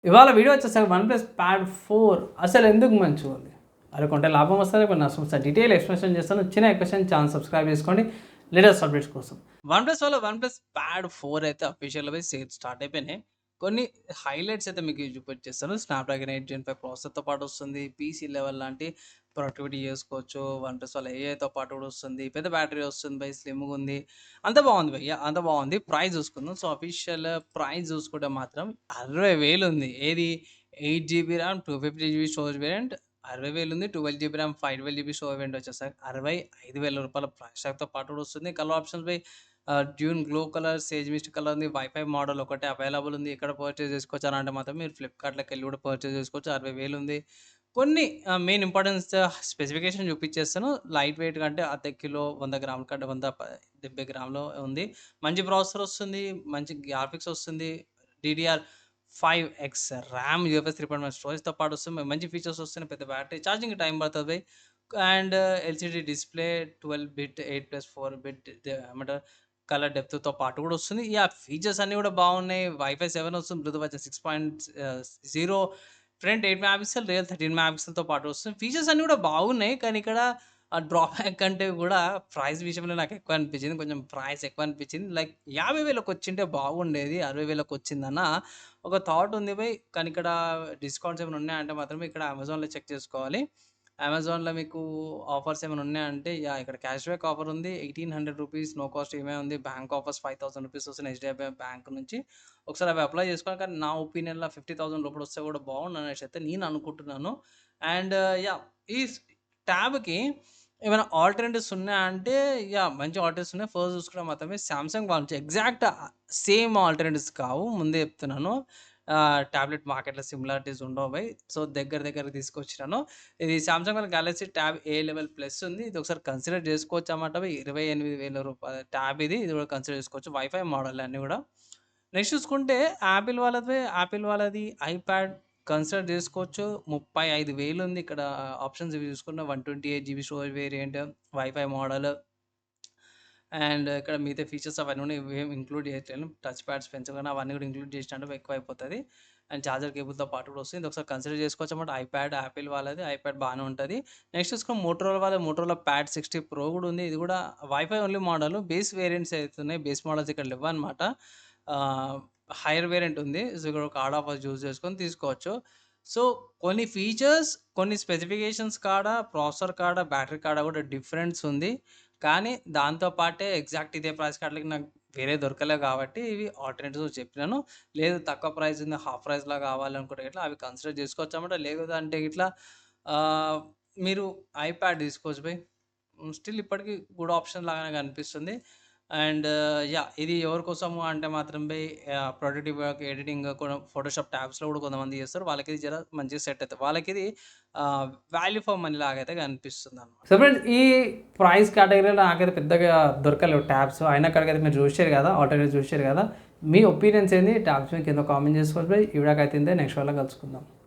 ఇవాళ వీడియో వచ్చేసరికి OnePlus pad 4 అసలు ఎందుకు మంచిగుంది? అది కొంటే లాభం వస్తదా? కొన్ని నష్టం వస్తదా? డీటెయిల్ ఎక్స్‌ప్లనేషన్ చేస్తాను. చిన్న క్వెషన్ ఛానల్ సబ్స్క్రైబ్ చేసుకోండి లేటెస్ట్ అప్డేట్స్ కోసం. వన్‌ప్లస్ వల్ల వన్‌ప్లస్ ప్యాడ్ 4 అయితే అఫీషియల్‌గా సేల్స్ స్టార్ట్ అయిపోయినాయి. కొన్ని హైలైట్స్ అయితే మీకు చూపించేస్తాను. స్నాప్‌డ్రాగన్ 8 జెన్ 5 ప్రాసెసర్‌తో పాటు వస్తుంది. పీసీ లెవెల్ లాంటి ప్రొడక్టివిటీ చేసుకోవచ్చు. వన్‌ప్లస్ వల్ల ఏఐతో పాటు కూడా వస్తుంది. పెద్ద బ్యాటరీ వస్తుంది భయ్, స్లిమ్‌గా ఉంది. అంత బాగుంది భయ్యా, అంత బాగుంది. ప్రైస్ చూసుకుందాం. సో అఫీషియల్ ప్రైస్ చూసుకుంటే మాత్రం 60,000 ఉంది. ఏది 8 GB RAM 250 GB storage variant 60,000 ఉంది. 12 GB RAM 512 GB storage variant వచ్చేసరికి రూ. 65,000 ప్రైస్ ట్యాగ్‌తో పాటు కూడా వస్తుంది. కలర్ ఆప్షన్స్ పై dune glow colour, sage mist colour ఉంది. వైఫై మోడల్ ఒకటే అవైలబుల్ ఉంది. ఎక్కడ పర్చేస్ చేసుకోవచ్చు అని అంటే మాత్రం మీరు ఫ్లిప్‌కార్ట్‌లోకెళ్ళి కూడా పర్చేస్ చేసుకోవచ్చు. 60,000 ఉంది. కొన్ని మెయిన్ ఇంపార్టెన్స్ స్పెసిఫికేషన్ చూపించేస్తాను. లైట్ వెయిట్ అంటే అర్ధ కిలో 100 గ్రాముల కంటే 170 గ్రాములు ఉంది. మంచి ప్రాసెసర్ వస్తుంది. మంచి గ్రాఫిక్స్ వస్తుంది. డీడీఆర్ 5 ర్యామ్, యూఎఫ్ఎస్ 3.1 స్టోరేజ్‌తో పాటు వస్తుంది. మంచి ఫీచర్స్ వస్తున్నాయి. పెద్ద బ్యాటరీ, ఛార్జింగ్‌కి టైం పడతది. And LCD display 12 bit 8+4 bit ఏమంటారు కలర్ డెప్త్‌తో పాటు కూడా వస్తుంది. ఫీచర్స్ అన్నీ కూడా బాగున్నాయి. వైఫై 7 వస్తుంది. బ్లూటూత్ వచ్చి 6.0, ఫ్రంట్ 8 మెగాపిక్సెల్, రియల్ 13 మెగాపిక్సెల్‌తో పాటు వస్తుంది. ఫీచర్స్ అన్నీ కూడా బాగున్నాయి. కానీ ఇక్కడ డ్రాబ్యాక్ కంటే కూడా ప్రైస్ విషయంలో నాకు ఎక్కువ అనిపించింది. కొంచెం ప్రైస్ ఎక్కువ అనిపించింది. లైక్ 50,000కి వచ్చింటే బాగుండేది. 60,000కి వచ్చిందన్న ఒక థాట్ ఉంది బై. కానీ ఇక్కడ డిస్కౌంట్స్ ఏమైనా ఉన్నాయంటే మాత్రం ఇక్కడ అమెజాన్‌లో చెక్ చేసుకోవాలి. అమెజాన్‌లో మీకు ఆఫర్స్ ఏమైనా ఉన్నాయంటే ఇక్కడ క్యాష్ బ్యాక్ ఆఫర్ ఉంది. రూ. 1,800 నో కాస్ట్ ఈఎంఐ ఉంది. బ్యాంక్ ఆఫర్స్ రూ. 5,000 వస్తున్నాయి హెచ్‌డిఎఫ్‌సి బ్యాంక్ నుంచి. ఒకసారి అవి అప్లై చేసుకోవాలి. కానీ నా ఒపీనియన్‌లో 50,000 లోపల వస్తే కూడా బాగుండనేసి అయితే నేను అనుకుంటున్నాను. అండ్ ఈ ట్యాబ్‌కి ఏమైనా ఆల్టర్‌నేటివ్స్ ఉన్నాయా అంటే మంచి ఆల్టర్‌నేటివ్స్ ఉన్నాయి. ఫస్ట్ చూసుకుంటే మాత్రమే సామ్‌సంగ్ వాళ్ళ నుంచి ఎగ్జాక్ట్ సేమ్ ఆల్టర్‌నేటివ్స్ కావు. ముందే చెప్తున్నాను. టాబ్లెట్ మార్కెట్‌లో సిమిలారిటీస్ ఉండవు బై. సో దగ్గరకి తీసుకొచ్చినాను. ఇది సామ్‌సంగ్ వాళ్ళ గెలాక్సీ ట్యాబ్ ఏ లెవెల్ ప్లస్ ఉంది. ఇది ఒకసారి కన్సిడర్ చేసుకోవచ్చన్నమాట. రూ. 28,000 ట్యాబ్ ఇది. ఇది కూడా కన్సిడర్ చేసుకోవచ్చు. వైఫై మోడల్ అన్నీ కూడా. నెక్స్ట్ చూసుకుంటే యాపిల్ వాళ్ళది ఐప్యాడ్ కన్సిడర్ చేసుకోవచ్చు. 35,000 ఉంది. ఇక్కడ ఆప్షన్స్ ఇవి చూసుకుంటే 128 GB storage variant, wifi model and ఇక్కడ మిగతా ఫీచర్స్ అవన్నీ ఉన్నాయి. ఇవేమి ఇంక్లూడ్ చేయట్లేను. టచ్ ప్యాడ్స్, పెన్సిల్ గాని అవన్నీ కూడా ఇంక్లూడ్ చేసినట్టు ఎక్కువైపోతది. అండ్ చార్జర్ కేబుల్‌తో పాటు కూడా వస్తుంది. ఇది ఒకసారి కన్సిడర్ చేసుకోవచ్చన్నమాట. ఐప్యాడ్ యాపిల్ వాళ్ళది. ఐప్యాడ్ బానే ఉంటది. నెక్స్ట్ చూసుకుంటే మోటరోలా వాళ్ళది మోటరోలా ప్యాడ్ 60 ప్రో కూడా ఉంది. ఇది కూడా wifi only model. Base variants అయితున్నాయి. బేస్ మోడల్స్ ఇక్కడ లేవన్నమాట. ఆహ్, హైయర్ వేరియంట్ ఉంది. సో ఇక్కడ కార్డ్ ఆఫర్స్ యూజ్ చేసుకొని తీసుకోవచ్చు. సో కొన్ని ఫీచర్స్, కొన్ని స్పెసిఫికేషన్స్ కాడ, ప్రాసెసర్ కాడ, బ్యాటరీ కాడ కూడా డిఫరెన్స్ ఉంది. కానీ దాంతో పాటే ఎగ్జాక్ట్ ఇదే ప్రైస్ కార్డ్‌లకి నాకు వేరే దొరకలేవు కాబట్టి ఇవి ఆల్టర్‌నేటివ్స్ చెప్పినాను. లేదు తక్కువ ప్రైస్ ఉంది, హాఫ్ ప్రైస్‌లో కావాలనుకుంటే గిట్లా అవి కన్సిడర్ చేసుకోవచ్చన్నమాట. లేదంటే గిట్లా ఆహ్, మీరు ఐప్యాడ్ తీసుకోవచ్చు బయ్. స్టిల్ ఇప్పటికి గుడ్ ఆప్షన్ లాగానే కనిపిస్తుంది. అండ్ ఇది ఎవరి కోసము అంటే మాత్రం బై ప్రొడక్టివ్ వర్క్, ఎడిటింగ్ కూడా ఫోటోషాప్ ట్యాబ్స్‌లో కూడా కొంతమంది చేస్తారు. వాళ్ళకి ఇది జర మంచిగా సెట్ అయితది. వాళ్ళకిది ఆహ్, వాల్యూ ఫర్ మనీ లాగైతే కనిపిస్తుందన్నమాట. సో ఫ్రెండ్స్ ఈ ప్రైస్ కేటగిరీలో నాకైతే పెద్దగా దొరకలేవు ట్యాబ్స్. అయినా కాడికైతే మీరు చూసారు కదా, ఆల్టర్‌నేటివ్ చూసారు కదా. మీ ఒపీనియన్స్ ఏంది? ట్యాబ్స్ మీద కింద కామెంట్ చేసుకోవచ్చు బై. ఈ వీడియోకైతే ఇంతే. నెక్స్ట్ వీడియోలో కలుసుకుందాం.